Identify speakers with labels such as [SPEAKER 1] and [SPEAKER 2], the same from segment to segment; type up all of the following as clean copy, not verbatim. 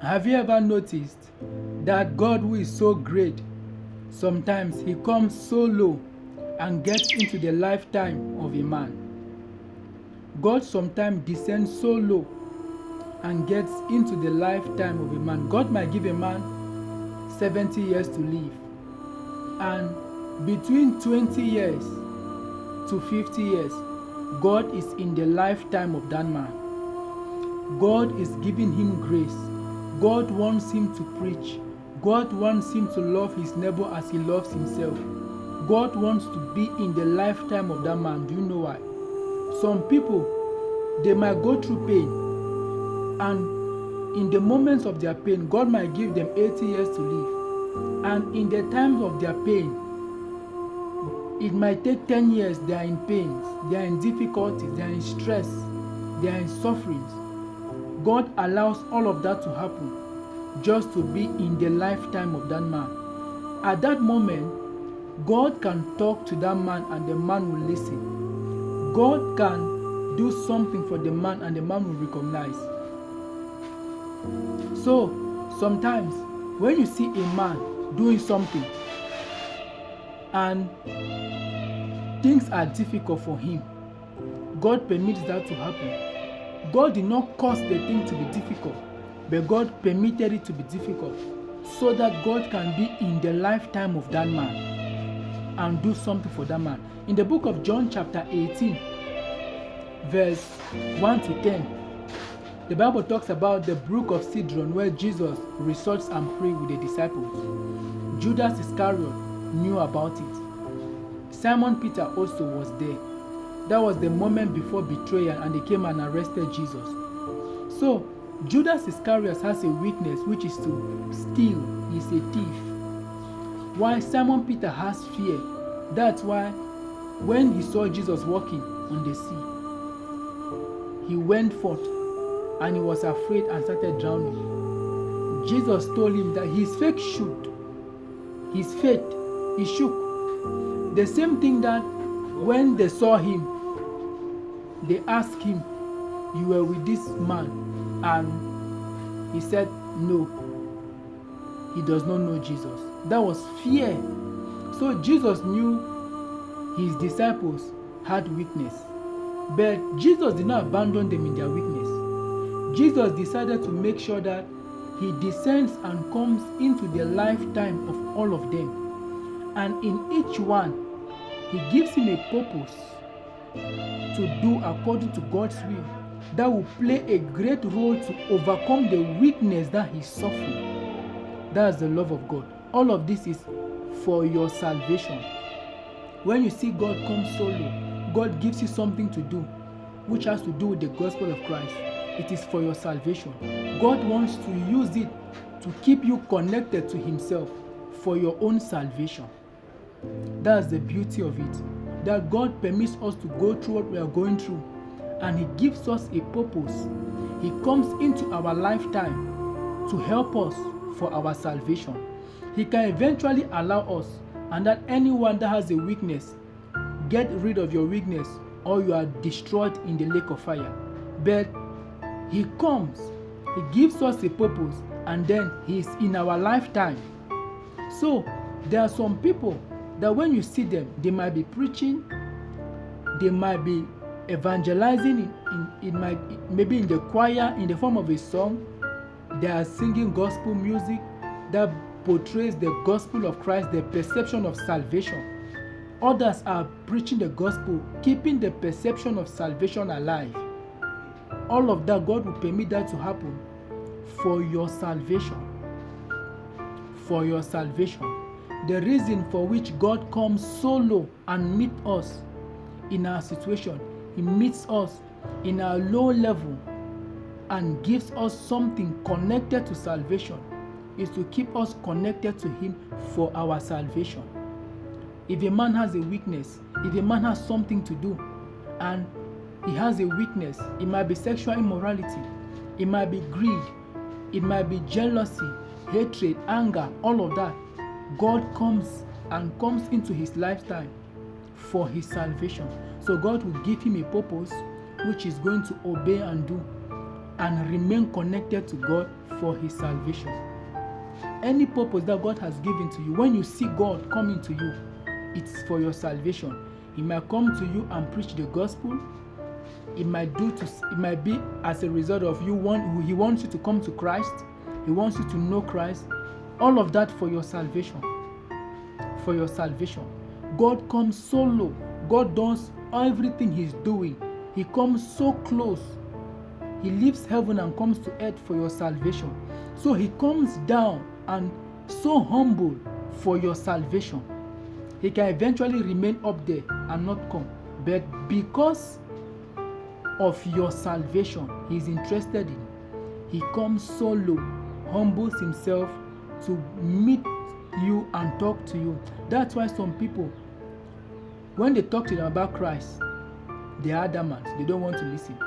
[SPEAKER 1] Have you ever noticed that God, who is so great, sometimes he comes so low and gets into the lifetime of a man? God sometimes descends so low and gets into the lifetime of a man. God might give a man 70 years to live, and between 20 years to 50 years, God is in the lifetime of that man. God is giving him grace. God wants him to preach. God wants him to love his neighbor as he loves himself. God wants to be in the lifetime of that man. Do you know why? Some people, they might go through pain, and in the moments of their pain, God might give them 80 years to live. And in the times of their pain, it might take 10 years, they are in pains, they are in difficulties, they are in stress, they are in sufferings. God allows all of that to happen just to be in the lifetime of that man. At that moment, God can talk to that man and the man will listen. God can do something for the man and the man will recognize. So, sometimes when you see a man doing something and things are difficult for him, God permits that to happen. God did not cause the thing to be difficult, but God permitted it to be difficult so that God can be in the lifetime of that man and do something for that man. In the book of John chapter 18, verse 1 to 10, the Bible talks about the brook of Cedron where Jesus resorts and prays with the disciples. Judas Iscariot knew about it. Simon Peter also was there. That was the moment before betrayal, and they came and arrested Jesus. So, Judas Iscariot has a weakness, which is to steal. He's a thief. While Simon Peter has fear. That's why when he saw Jesus walking on the sea, he went forth and he was afraid and started drowning. Jesus told him that his faith shook. His faith, he shook. The same thing that when they saw him, they asked him, "You were with this man?" And he said, "No." He does not know Jesus. That was fear. So Jesus knew his disciples had weakness. But Jesus did not abandon them in their weakness. Jesus decided to make sure that he descends and comes into the lifetime of all of them. And in each one, he gives him a purpose to do according to God's will that will play a great role to overcome the weakness that he's suffering. That's the love of God. All of this is for your salvation. When you see God come solo, God gives you something to do, which has to do with the gospel of Christ. It is for your salvation. God wants to use it to keep you connected to himself for your own salvation. That's the beauty of it. That God permits us to go through what we are going through, and he gives us a purpose. He comes into our lifetime to help us for our salvation. He can eventually allow us, and that anyone that has a weakness, get rid of your weakness or you are destroyed in the lake of fire. But he comes, he gives us a purpose, and then he is in our lifetime. So there are some people that when you see them, they might be preaching, they might be evangelizing, maybe in the choir in the form of a song. They are singing gospel music that portrays the gospel of Christ, the perception of salvation. Others are preaching the gospel, keeping the perception of salvation alive. All of that, God will permit that to happen for your salvation. For your salvation. The reason for which God comes solo and meets us in our situation, he meets us in our low level and gives us something connected to salvation, is to keep us connected to him for our salvation. If a man has a weakness, if a man has something to do and he has a weakness, it might be sexual immorality, it might be greed, it might be jealousy, hatred, anger, all of that. God comes into his lifetime for his salvation. So God will give him a purpose which is going to obey and do. and remain connected to God for his salvation. Any purpose that God has given to you, when you see God coming to you, it's for your salvation. He might come to you and preach the gospel. It might be as a result of he wants you to come to Christ. He wants you to know Christ. All of that for your salvation. For your salvation. God comes so low. God does everything he's doing. He comes so close. He leaves heaven and comes to earth for your salvation. So he comes down and so humble for your salvation. He can eventually remain up there and not come. But because of your salvation, he's interested in. He comes so low, humbles himself to meet you and talk to you. That's why some people, when they talk to them about Christ, they are adamant. They don't want to listen.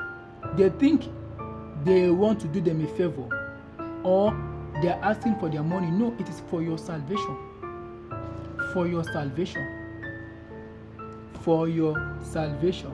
[SPEAKER 1] They think they want to do them a favor, or they are asking for their money. No, it is for your salvation. For your salvation. For your salvation.